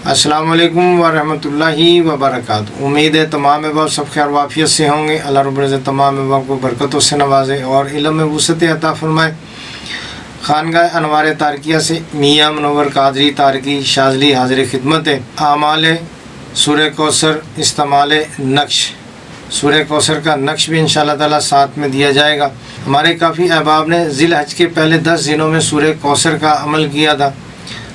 अस्सलाम वालेकुम वरहमतुल्लाहि वबरकातुहू। उम्मीद है तमाम अहबाब सब खैर वाफियत से होंगे। अल्लाह रब्बुल इज़्ज़त तमाम अहबाब को बरकतों से नवाजे और इल्म में वुसअत अता फरमाए। खानगाह अनवार तारकिया से मियाँ मुनव्वर कादरी तारकी शाज़ली हाज़िर खिदमत है। आमाल सूरह कौसर इस्तेमाल नक्श, सूरह कौसर का नक्श भी इंशाअल्लाह ताला साथ में दिया जाएगा। हमारे काफ़ी अहबाब ने ज़िल हज के पहले 10 दिनों में सूरह कौसर का अमल किया था।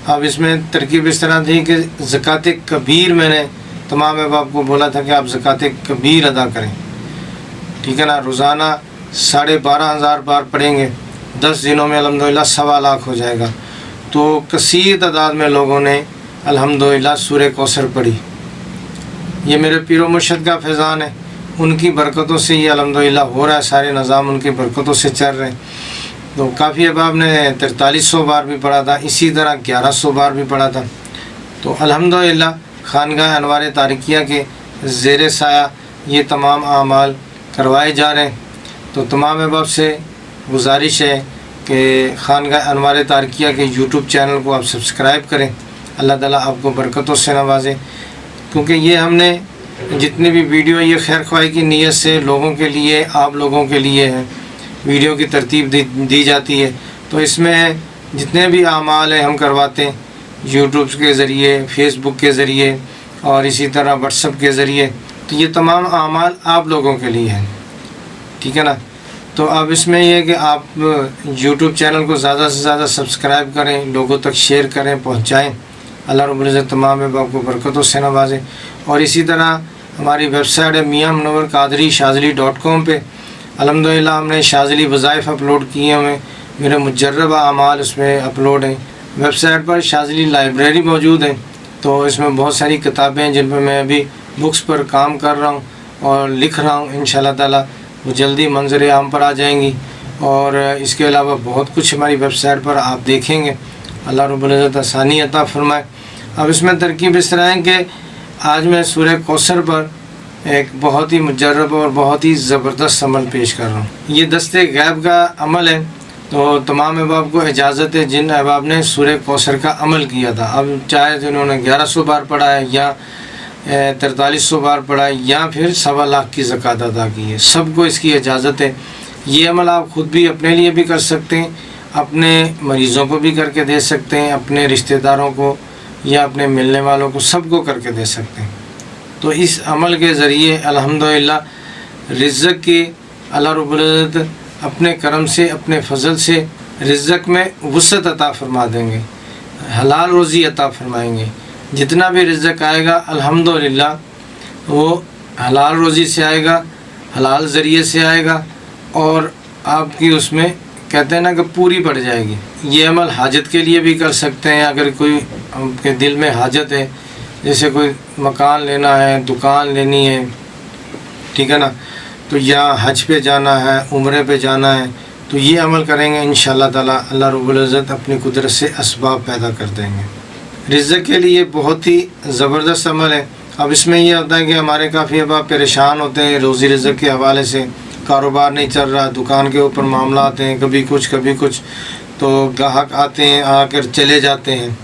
अब इसमें तरकीब इस तरह थी कि ज़कात कबीर मैंने तमाम अहबाब को बोला था कि आप ज़कात कबीर अदा करें, ठीक है ना। रोज़ाना 12,500 बार पढ़ेंगे, 10 दिनों में अल्हम्दुलिल्लाह 1.25 लाख हो जाएगा। तो कसीर तादाद में लोगों ने अल्हम्दुलिल्लाह सूरह कौसर पढ़ी। ये मेरे पीर व मुर्शिद का फैज़ान है, उनकी बरकतों से ये अल्हम्दुलिल्लाह हो रहा है। सारे निज़ाम उनकी बरकतों से चल रहे हैं। तो काफ़ी अहबाब ने 4300 बार भी पढ़ा था, इसी तरह 1100 बार भी पढ़ा था। तो अल्हम्दुलिल्लाह खानगाह अनवार तारकिया के ज़ेर साया ये तमाम आमाल करवाए जा रहे हैं। तो तमाम अहबाब से गुजारिश है कि खानगाह अनवार तारकिया के यूट्यूब चैनल को आप सब्सक्राइब करें। अल्लाह ताला आपको बरकतों से नवाजे, क्योंकि ये हमने जितनी भी वीडियो ये खैर ख्वाही की नीयत से लोगों के लिए, आप लोगों के लिए है, वीडियो की तरतीब दी जाती है। तो इसमें जितने भी आमाल हैं हम करवाते हैं यूट्यूब के ज़रिए, फेसबुक के ज़रिए और इसी तरह व्हाट्सएप के ज़रिए। तो ये तमाम आमाल आप लोगों के लिए हैं, ठीक है ना। तो अब इसमें यह है कि आप यूट्यूब चैनल को ज़्यादा से ज़्यादा सब्सक्राइब करें, लोगों तक शेयर करें, पहुँचाएँ। अल्लाह रब्बुल इज़्ज़त तमाम अहबाब को बरकतों से नवाजे। और इसी तरह हमारी वेबसाइट है मियाँ मुनव्वर कादरी शाज़ली.com पे अल्हम्दुलिल्लाह हमने शाज़ली वज़ाइफ़ अपलोड किए हुए, मेरे मुजर्रबा अमाल उसमें अपलोड हैं। वेबसाइट पर शाज़ली लाइब्रेरी मौजूद है, तो इसमें बहुत सारी किताबें हैं जिन पर मैं अभी बुक्स पर काम कर रहा हूँ और लिख रहा हूँ। इंशाअल्लाह ताला वो जल्दी मंज़र आम पर आ जाएंगी। और इसके अलावा बहुत कुछ हमारी वेबसाइट पर आप देखेंगे। अल्लाह रब्बुल इज़्ज़त आसानी अता फरमाए। अब इसमें तरकीब इस तरह है कि आज मैं सूरह कौसर पर एक बहुत ही मुजर्रब और बहुत ही ज़बरदस्त अमल पेश कर रहा हूँ। ये दस्ते गैब का अमल है। तो तमाम अहबाब को इजाज़त है जिन अहबाब ने सूरह कौसर का अमल किया था, अब चाहे जिन्होंने 1100 बार पढ़ा है या 4300 बार पढ़ा है या फिर 1.25 लाख की ज़कात अदा की है, सबको इसकी इजाज़त है। ये अमल आप ख़ुद भी अपने लिए भी कर सकते हैं, अपने मरीज़ों को भी करके दे सकते हैं, अपने रिश्तेदारों को या अपने मिलने वालों को, सबको करके दे सकते हैं। तो इस अमल के ज़रिए अल्हम्दुलिल्लाह रिज़्क़ की अल्लाह रब्बुल इज़्ज़त अपने करम से, अपने फ़ज़ल से रिज़्क़ में वुसअत अता फरमा देंगे, हलाल रोज़ी अता फरमाएंगे। जितना भी रिज़्क़ आएगा अल्हम्दुलिल्लाह वो हलाल रोज़ी से आएगा, हलाल ज़रिए से आएगा और आपकी उसमें कहते हैं ना कि पूरी पड़ जाएगी। ये अमल हाजत के लिए भी कर सकते हैं। अगर कोई आपके दिल में हाजत है, जैसे कोई मकान लेना है, दुकान लेनी है, ठीक है ना, तो या हज पे जाना है, उम्रे पे जाना है, तो ये अमल करेंगे इंशाअल्लाह ताला अल्लाह रब्बुल इज़्ज़त अपनी कुदरत से असबाब पैदा कर देंगे। रिज़्क़ के लिए बहुत ही ज़बरदस्त अमल है। अब इसमें यह होता है कि हमारे काफ़ी अहबाब परेशान होते हैं रोज़ी रिज़्क़ के हवाले से, कारोबार नहीं चल रहा, दुकान के ऊपर मामला आते हैं, कभी कुछ, तो ग्राहक आते हैं, आकर चले जाते हैं,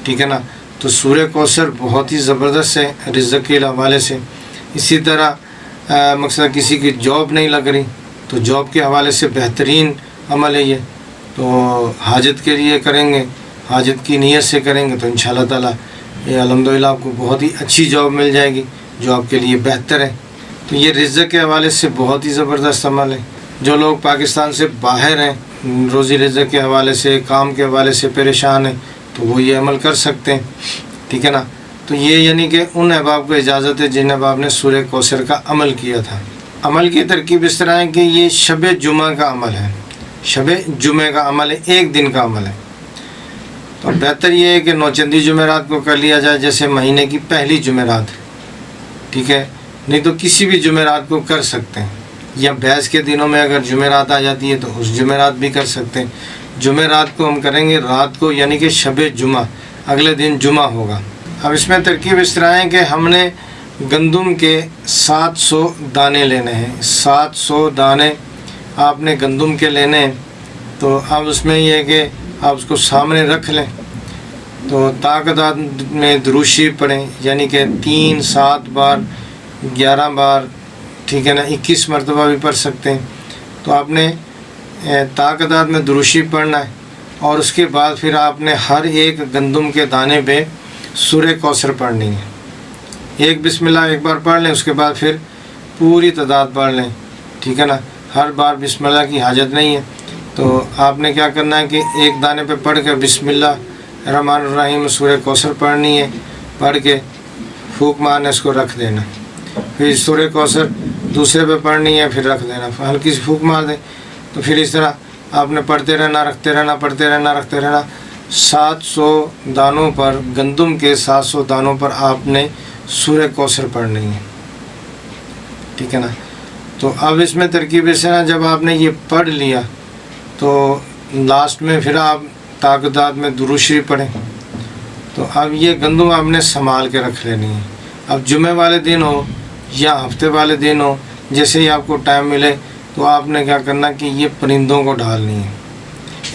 ठीक है ना। तो सूरह कौसर बहुत ही ज़बरदस्त है रिज़्क़ के हवाले से। इसी तरह मकसद किसी की जॉब नहीं लग रही, तो जॉब के हवाले से बेहतरीन अमल है ये। तो हाजत के लिए करेंगे, हाजत की नीयत से करेंगे तो इंशाअल्लाह ताला ये अल्हम्दुलिल्लाह आपको बहुत ही अच्छी जॉब मिल जाएगी जो आपके लिए बेहतर है। तो ये रिज़्क़ के हवाले से बहुत ही ज़बरदस्त अमल है। जो लोग पाकिस्तान से बाहर हैं, रोज़ी रिज़्क़ के हवाले से, काम के हवाले से परेशान हैं, तो वो ये अमल कर सकते हैं, ठीक है ना। तो ये यानी कि उन अहबाब को इजाज़त है जिन अहबाब ने सूरह कौसर का अमल किया था। अमल की तरकीब इस तरह है कि ये शब जुमा का अमल है, शब जुमे का अमल है, एक दिन का अमल है। तो बेहतर ये है कि नौचंदी जुमेरात को कर लिया जाए, जैसे महीने की पहली जुमेरात, ठीक है, नहीं तो किसी भी जुमेरात को कर सकते हैं, या बैस के दिनों में अगर जुमेरात आ जाती है तो उस जुमेरात भी कर सकते हैं। जुमेरात को हम करेंगे रात को, यानी कि शब जुमा, अगले दिन जुमा होगा। अब इसमें तरकीब इस तरह है कि हमने गंदम के 700 दाने लेने हैं, 700 दाने आपने गंदम के लेने हैं। तो अब उसमें यह है कि आप उसको सामने रख लें, تو ताक़दात में दुरूद शरीफ पढ़ें, यानी कि 3, 7 बार, 11 बार, ठीक है ना, 21 मरतबा भी पढ़ सकते हैं। तो आपने ताक़दात में दुरूद शरीफ पढ़ना है और उसके बाद फिर आपने हर एक गंदम के दाने पे सूरह कौसर पढ़नी है। एक बिस्मिल्लाह एक बार पढ़ लें, उसके बाद फिर पूरी तादाद पढ़ लें, ठीक है ना। हर बार बिस्मिल्लाह की हाजत नहीं है। तो आपने क्या करना है कि एक दाने पे पढ़ के बिस्मिल्लाह रहमान रहीम सूरह कौसर पढ़नी है, पढ़ के फूक मारने इसको रख देना। फिर सूरह कौसर दूसरे पे पढ़नी है, फिर रख देना, हल्की सी फूक मार दें। तो फिर इस तरह आपने पढ़ते रहना, रखते रहना, पढ़ते रहना, रखते रहना। 700 दानों पर, गंदम के 700 दानों पर आपने सूरह कौसर पढ़नी है, ठीक है ना। तो अब इसमें तरकीब से ना, जब आपने ये पढ़ लिया तो लास्ट में फिर आप ताक़दात में दुरूद शरीफ पढ़ें। तो अब ये गंदम आपने संभाल के रख लेनी है। अब जुमे वाले दिन हो या हफ्ते वाले दिन हो, जैसे ही आपको टाइम मिले तो आपने क्या करना कि ये परिंदों को डालनी है,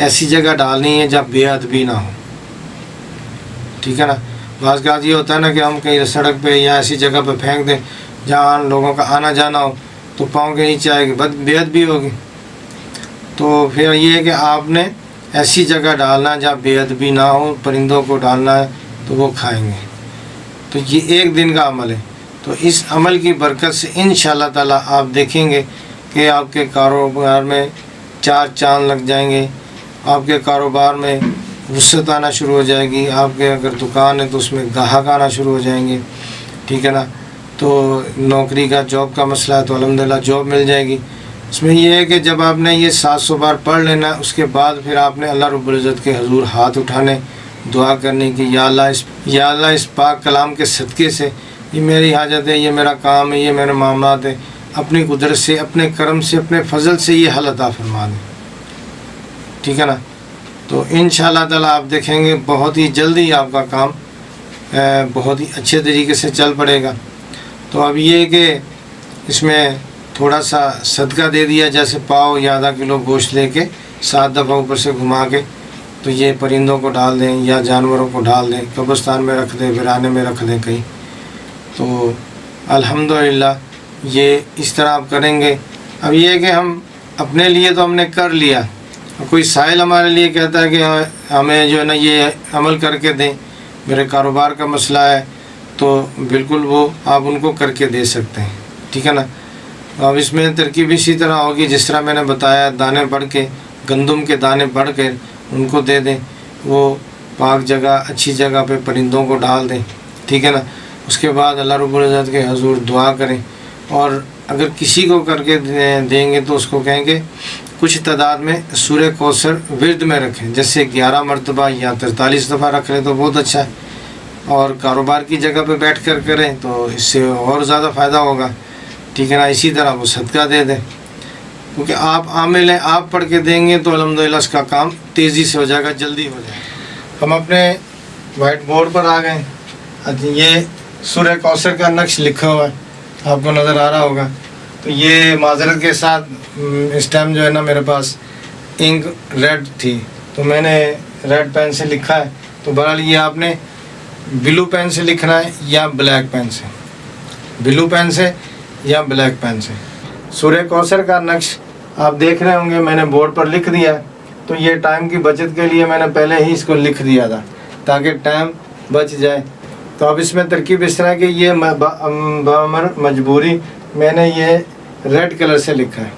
ऐसी जगह डालनी है जहाँ बेअदबी ना हो, ठीक है ना। बाज़ का ये होता है ना कि हम कहीं सड़क पे या ऐसी जगह पे फेंक दें जहाँ लोगों का आना जाना हो, तो पाँव के नीचे आएगी, बेअदबी होगी। तो फिर ये है कि आपने ऐसी जगह डालना जहाँ बेअदबी ना हो, परिंदों को डालना है तो वो खाएंगे। तो ये एक दिन का अमल है। तो इस अमल की बरकत से इंशाअल्लाह ताला आप देखेंगे कि आपके कारोबार में 4 चांद लग जाएंगे, आपके कारोबार में वुसअत आना शुरू हो जाएगी, आपके अगर दुकान है तो उसमें ग्राहक आना शुरू हो जाएंगे, ठीक है ना। तो नौकरी का, जॉब का मसला है तो अल्हम्दुलिल्लाह जॉब मिल जाएगी। इसमें यह है कि जब आपने ये 700 बार पढ़ लेना, उसके बाद फिर आपने अल्लाह रब्बुल इज़्ज़त के हुज़ूर हाथ उठाने, दुआ करने की, या अल्लाह इस पाक कलाम के सदक़े से ये मेरी हाजत है, ये मेरा काम है, ये मेरे मामलात है, अपनी कुदरत से, अपने करम से, अपने फ़ज़ल से ये हल अता फरमा दें, ठीक है ना। तो इंशाअल्लाह ताला आप देखेंगे बहुत ही जल्दी आपका काम बहुत ही अच्छे तरीके से चल पड़ेगा। तो अब ये कि इसमें थोड़ा सा सदका दे दिया, जैसे पाव या आधा किलो गोश्त लेके 7 दफ़ा ऊपर से घुमा के तो ये परिंदों को डाल दें या जानवरों को डाल दें, कब्रिस्तान में रख दें, वीराने में रख दें कहीं। तो अल्हम्दुलिल्लाह ये इस तरह आप करेंगे। अब ये है कि हम अपने लिए तो हमने कर लिया, कोई साहिल हमारे लिए कहता है कि हमें जो है ना ये अमल करके दें, मेरे कारोबार का मसला है, तो बिल्कुल वो आप उनको करके दे सकते हैं, ठीक है ना। अब इसमें तरकीब इसी तरह होगी जिस तरह मैंने बताया, दाने बढ़ के, गंदम के दाने बढ़ के उनको दे दें, वो पाक जगह, अच्छी जगह पे परिंदों को डाल दें, ठीक है ना। उसके बाद अल्लाह रब्बुल इज़्ज़त के हुज़ूर दुआ करें, और अगर किसी को करके देंगे तो उसको कहेंगे कुछ तादाद में सूरह कौसर विर्द में रखें, जैसे 11 मरतबा या 43 दफ़ा रख लें तो बहुत अच्छा है। और कारोबार की जगह पे बैठ कर करें तो इससे और ज़्यादा फ़ायदा होगा, ठीक है ना। इसी तरह वो सदका दे दें, क्योंकि आप आमिल हैं, आप पढ़ के देंगे तो अल्हम्दुलिल्लाह उसका काम तेज़ी से हो जाएगा, जल्दी हो जाएगा। हम अपने वाइट बोर्ड पर आ गए। ये सूरह कौसर का नक्श लिखा हुआ है, आपको नज़र आ रहा होगा। तो ये माज़रत के साथ इस टाइम जो है ना मेरे पास इंक रेड थी, तो मैंने रेड पेन से लिखा है। तो बहरहाल ये आपने ब्लू पेन से लिखना है या ब्लैक पेन से, ब्लू पेन से या ब्लैक पेन से। सूरह कौसर का नक्श आप देख रहे होंगे, मैंने बोर्ड पर लिख दिया। तो ये टाइम की बचत के लिए मैंने पहले ही इसको लिख दिया था ताकि टाइम बच जाए। तो अब इसमें तरकीब इस तरह की, ये मजबूरी मैंने ये रेड कलर से लिखा है,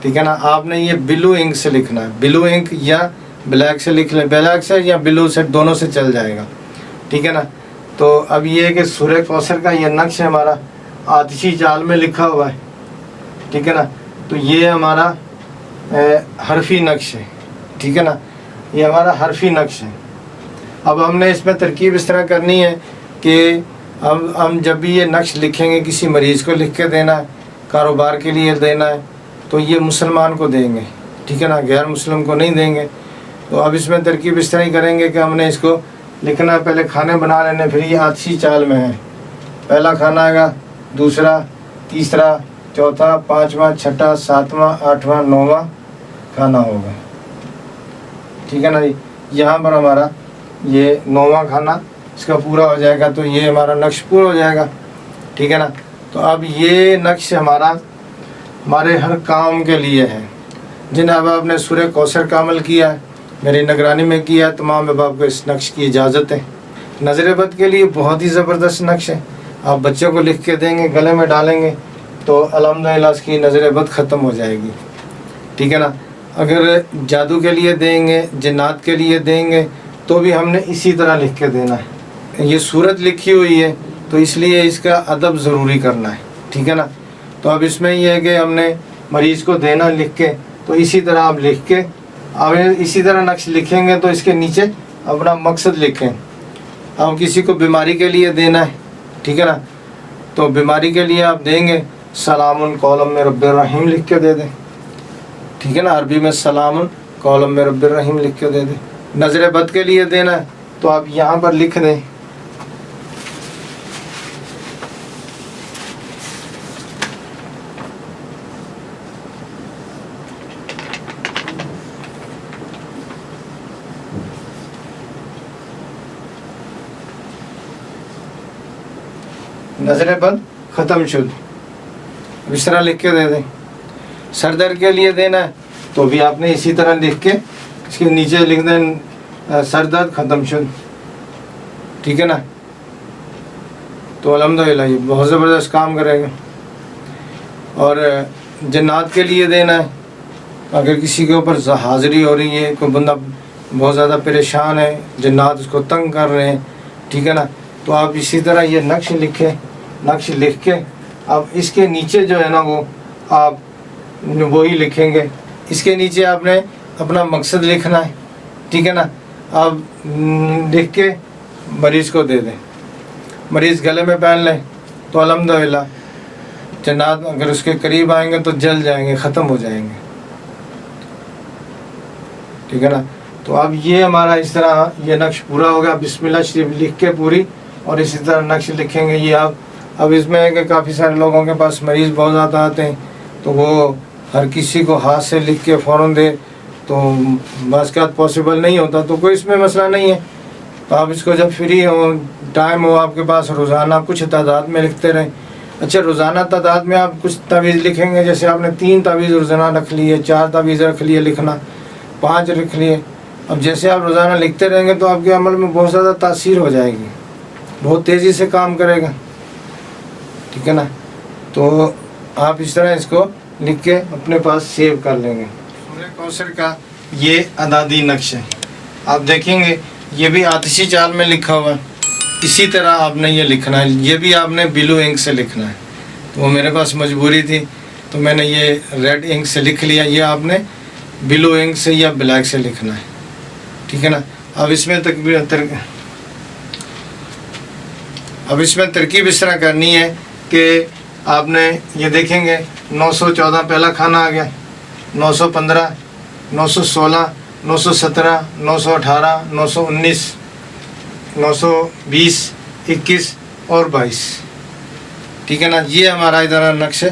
ठीक है ना। आपने ये ब्लू इंक से लिखना है, ब्लू इंक या ब्लैक से लिख लें, ब्लैक से या ब्लू से, दोनों से चल जाएगा, ठीक है ना। तो अब ये है कि सूरह कौसर का ये नक्श हमारा आतिशी जाल में लिखा हुआ है, ठीक है ना। तो ये हमारा हरफी नक्श है, ठीक है ना, ये हमारा हरफी नक्श है। अब हमने इसमें तरकीब इस तरह करनी है कि अब हम जब भी ये नक्श लिखेंगे, किसी मरीज़ को लिख के देना है, कारोबार के लिए देना है, तो ये मुसलमान को देंगे, ठीक है ना, गैर मुस्लिम को नहीं देंगे। तो अब इसमें तरकीब इस तरह ही करेंगे कि हमने इसको लिखना है, पहले खाने बना लेने, फिर ये आतिशी चाल में है। पहला खाना आएगा, दूसरा, तीसरा, चौथा, पाँचवा, छठा, सातवां, आठवां, 9वां खाना होगा, ठीक है ना जी। यहाँ पर हमारा یہ 9واں کھانا اس کا پورا ہو جائے گا تو یہ ہمارا نقش پورا ہو جائے گا، ٹھیک ہے نا۔ تو اب یہ نقش ہمارے ہر کام کے لیے ہے۔ جن احباب نے سورہ کوثر کا عمل کیا ہے، میری نگرانی میں کیا ہے، تمام احباب کو اس نقش کی اجازت ہے۔ نظر بد کے لیے بہت ہی زبردست نقش ہے، آپ بچوں کو لکھ کے دیں گے، گلے میں ڈالیں گے تو الحمدللہ اس کی نظر بد ختم ہو جائے گی، ٹھیک ہے نا۔ اگر جادو کے لیے دیں گے، جنات کے لیے دیں گے تو بھی ہم نے اسی طرح لکھ کے دینا ہے۔ یہ صورت لکھی ہوئی ہے تو اس لیے اس کا ادب ضروری کرنا ہے، ٹھیک ہے نا۔ تو اب اس میں یہ ہے کہ ہم نے مریض کو دینا لکھ کے، تو اسی طرح آپ لکھ کے اب اسی طرح نقش لکھیں گے تو اس کے نیچے اپنا مقصد لکھیں۔ اب کسی کو بیماری کے لیے دینا ہے، ٹھیک ہے نا، تو بیماری کے لیے آپ دیں گے سلام قولم من رب الرحیم لکھ کے دے دیں، ٹھیک ہے نا، عربی میں سلام قولم من رب الرحیم لکھ کے دے دیں۔ نظر بد کے لیے دینا ہے تو آپ یہاں پر لکھ دیں نظر بد ختم شد، اس طرح لکھ کے دے دیں۔ سر درد کے لیے دینا ہے تو بھی آپ نے اسی طرح لکھ کے اس کے نیچے لکھ دیں سر درد ختم شد، ٹھیک ہے نا۔ تو الحمدللہ یہ بہت زبردست کام کرے گا۔ اور جنات کے لیے دینا ہے، اگر کسی کے اوپر حاضری ہو رہی ہے، کوئی بندہ بہت زیادہ پریشان ہے، جنات اس کو تنگ کر رہے ہیں، ٹھیک ہے نا، تو آپ اسی طرح یہ نقش لکھیں، نقش لکھ کے اب اس کے نیچے جو ہے نا وہ آپ وہی لکھیں گے۔ اس کے نیچے آپ نے اپنا مقصد لکھنا ہے، ٹھیک ہے نا۔ اب لکھ کے مریض کو دے دیں، مریض گلے میں پہن لیں تو الحمدللہ جنات اگر اس کے قریب آئیں گے تو جل جائیں گے، ختم ہو جائیں گے، ٹھیک ہے نا۔ تو اب یہ ہمارا اس طرح یہ نقش پورا ہوگا۔ بسم اللہ شریف لکھ کے پوری اور اسی طرح نقش لکھیں گے۔ یہ آپ اب اس میں ہے کہ کافی سارے لوگوں کے پاس مریض بہت زیادہ آتے ہیں تو وہ ہر کسی کو ہاتھ سے لکھ کے فوراً دے تو بعض اوقات پاسبل نہیں ہوتا، تو کوئی اس میں مسئلہ نہیں ہے۔ تو آپ اس کو جب فری ہو، ٹائم ہو آپ کے پاس، روزانہ کچھ تعداد میں لکھتے رہیں۔ اچھا، روزانہ تعداد میں آپ کچھ تعویذ لکھیں گے، جیسے آپ نے 3 تعویذ روزانہ رکھ لیے، 4 تعویذ رکھ لیے لکھنا، 5 رکھ لیے۔ اب جیسے آپ روزانہ لکھتے رہیں گے تو آپ کے عمل میں بہت زیادہ تاثیر ہو جائے گی، بہت تیزی سے کام کرے گا، ٹھیک ہے نا۔ تو آپ اس طرح اس کو لکھ کے اپنے پاس سیو کر لیں گے۔ سورہ کوثر کا یہ عدادی نقش ہے، آپ دیکھیں گے یہ بھی آتشی چال میں لکھا ہوا ہے، اسی طرح آپ نے یہ لکھنا ہے۔ یہ بھی آپ نے بلو انک سے لکھنا ہے، تو وہ میرے پاس مجبوری تھی تو میں نے یہ ریڈ انک سے لکھ لیا۔ یہ آپ نے بلو انک سے یا بلیک سے لکھنا ہے، ٹھیک ہے نا۔ اب اس میں ترکیب اس طرح کرنی ہے کہ آپ نے یہ دیکھیں گے 914 پہلا کھانا آ گیا، 915، 916، 917، 918، 919، 920، 21 اور 22، ٹھیک ہے نا۔ یہ ہمارا ادھر نقش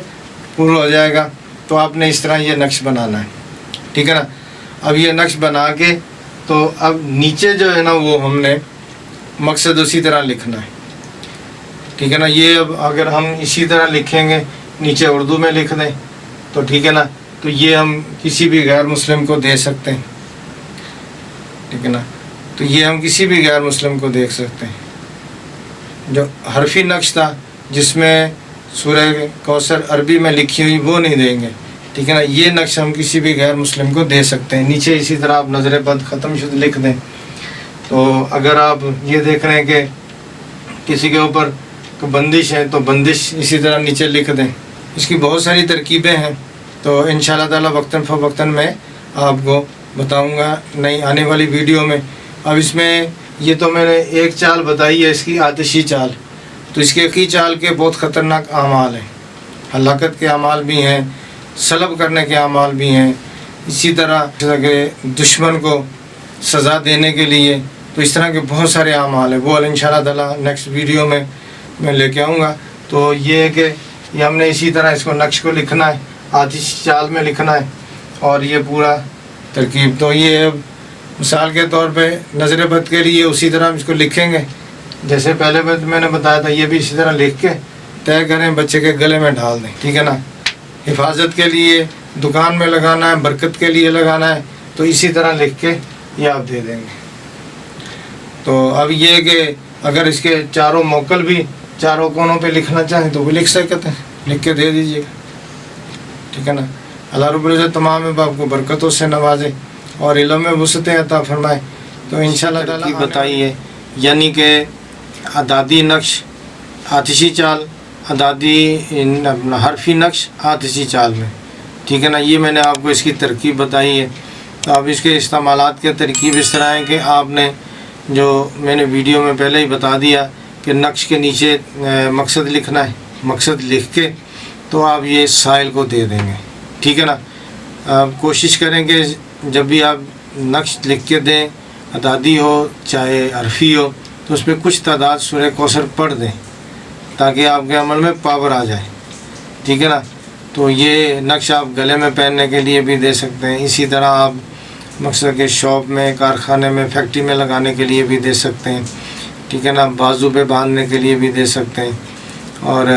پورا ہو جائے گا۔ تو آپ نے اس طرح یہ نقش بنانا ہے، ٹھیک ہے نا۔ اب یہ نقش بنا کے تو اب نیچے جو ہے نا وہ ہم نے مقصد اسی طرح لکھنا ہے، ٹھیک ہے نا۔ یہ اب اگر ہم اسی طرح لکھیں گے، نیچے اردو میں لکھ دیں تو ٹھیک ہے نا، تو یہ ہم کسی بھی غیر مسلم کو دے سکتے ہیں، ٹھیک ہے نا۔ تو یہ ہم کسی بھی غیر مسلم کو دیکھ سکتے ہیں۔ جو حرفی نقش تھا جس میں سورہ کوثر عربی میں لکھی ہوئی وہ نہیں دیں گے، ٹھیک ہے نا۔ یہ نقش ہم کسی بھی غیر مسلم کو دے سکتے ہیں۔ نیچے اسی طرح آپ نظر بد ختم شد لکھ دیں۔ تو اگر آپ یہ دیکھ رہے ہیں کہ کسی کے اوپر بندش ہے تو بندش اسی طرح نیچے لکھ دیں۔ اس کی بہت ساری ترکیبیں ہیں، تو انشاءاللہ تعالیٰ وقتاً فوقتاً میں آپ کو بتاؤں گا نئی آنے والی ویڈیو میں۔ اب اس میں یہ تو میں نے ایک چال بتائی ہے اس کی آتشی چال، تو اس کے چال کے بہت خطرناک اعمال ہیں، ہلاکت کے اعمال بھی ہیں، سلب کرنے کے اعمال بھی ہیں، اسی طرح کہ دشمن کو سزا دینے کے لیے، تو اس طرح کے بہت سارے اعمال ہیں۔ وہ انشاءاللہ تعالیٰ نیکسٹ ویڈیو میں لے کے آؤں گا۔ تو یہ ہے کہ یہ ہم نے اسی طرح اس کو نقش کو لکھنا ہے، آتشی چال میں لکھنا ہے، اور یہ پورا ترکیب۔ تو یہ مثال کے طور پہ نظر بد کے لیے اسی طرح ہم اس کو لکھیں گے، جیسے پہلے میں نے بتایا تھا، یہ بھی اسی طرح لکھ کے طے کریں، بچے کے گلے میں ڈال دیں، ٹھیک ہے نا۔ حفاظت کے لیے دکان میں لگانا ہے، برکت کے لیے لگانا ہے، تو اسی طرح لکھ کے یہ آپ دے دیں گے۔ تو اب یہ کہ اگر اس کے چاروں موکل بھی چاروں کونوں پہ لکھنا چاہیں تو وہ لکھ سکتے ہیں، لکھ کے دے دیجیے گا، ٹھیک ہے نا۔ اللہ رب العزت تمام احباب کو برکتوں سے نوازے اور علم میں وسعتیں عطا فرمائے۔ تو انشاءاللہ تعالیٰ بتائیے، یعنی کہ اعدادی نقش آتشی چال، اعدادی حرفی نقش آتشی چال میں، ٹھیک ہے نا۔ یہ میں نے آپ کو اس کی ترکیب بتائی ہے۔ تو اب اس کے استعمالات کے ترکیب اس طرح ہے کہ آپ نے جو میں نے ویڈیو میں پہلے ہی بتا دیا کہ نقش کے نیچے مقصد لکھنا ہے، مقصد لکھ کے تو آپ یہ سائل کو دے دیں گے، ٹھیک ہے نا۔ آپ کوشش کریں کہ جب بھی آپ نقش لکھ کے دیں، اعدادی ہو چاہے عرفی ہو، تو اس پہ کچھ تعداد سورہ کوثر پڑھ دیں تاکہ آپ کے عمل میں پاور آ جائے، ٹھیک ہے نا۔ تو یہ نقش آپ گلے میں پہننے کے لیے بھی دے سکتے ہیں، اسی طرح آپ مقصد کہ شاپ میں، کارخانے میں، فیکٹری میں لگانے کے لیے بھی دے سکتے ہیں، ٹھیک ہے نا۔ بازو پہ باندھنے کے لیے بھی دے سکتے ہیں، اور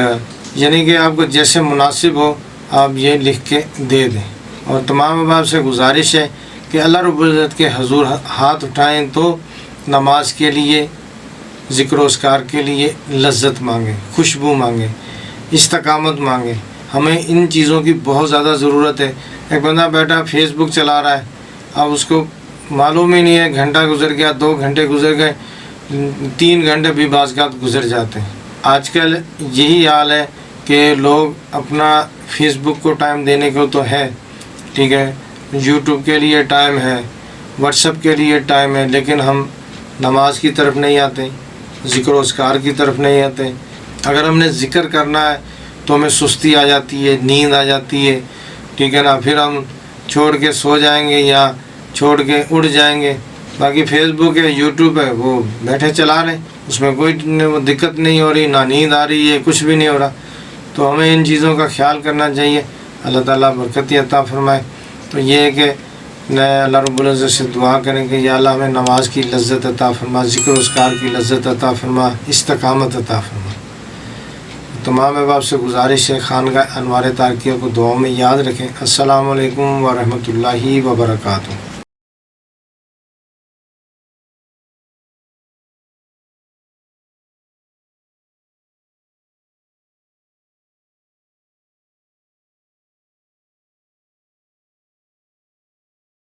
یعنی کہ آپ کو جیسے مناسب ہو آپ یہ لکھ کے دے دیں۔ اور تمام احباب سے گزارش ہے کہ اللہ رب العزت کے حضور ہاتھ اٹھائیں تو نماز کے لیے، ذکر و اذکار کے لیے لذت مانگیں، خوشبو مانگیں، استقامت مانگیں۔ ہمیں ان چیزوں کی بہت زیادہ ضرورت ہے۔ ایک بندہ بیٹھا فیس بک چلا رہا ہے، اب اس کو معلوم ہی نہیں ہے، گھنٹہ گزر گیا، 2 گھنٹے گزر گئے، 3 گھنٹے بھی بعض اوقات گزر جاتے ہیں۔ آج کل یہی حال ہے کہ لوگ اپنا فیس بک کو ٹائم دینے کو تو ہے، ٹھیک ہے، یوٹیوب کے لیے ٹائم ہے، واٹس ایپ کے لیے ٹائم ہے، لیکن ہم نماز کی طرف نہیں آتے، ذکر و اذکار کی طرف نہیں آتے۔ اگر ہم نے ذکر کرنا ہے تو ہمیں سستی آ جاتی ہے، نیند آ جاتی ہے، ٹھیک ہے نا۔ پھر ہم چھوڑ کے سو جائیں گے یا چھوڑ کے اڑ جائیں گے۔ باقی فیس بک ہے، یوٹیوب ہے، وہ بیٹھے چلا رہے ہیں، اس میں کوئی دقت نہیں ہو رہی، نہ نیند آ رہی ہے، کچھ بھی نہیں ہو رہا۔ تو ہمیں ان چیزوں کا خیال کرنا چاہیے۔ اللہ تعالیٰ برکت عطا فرمائے۔ تو یہ ہے کہ اللہ رب العزت سے دعا کریں کہ یا اللہ ہمیں نماز کی لذت عطا فرما، ذکر و اذکار کی لذت عطا فرما، استقامت عطا فرما۔ تمام احباب سے گزارش ہے خانقاہ انوار تارکیہ کو دعاؤں میں یاد رکھیں۔ السلام علیکم ورحمۃ اللہ وبرکاتہ۔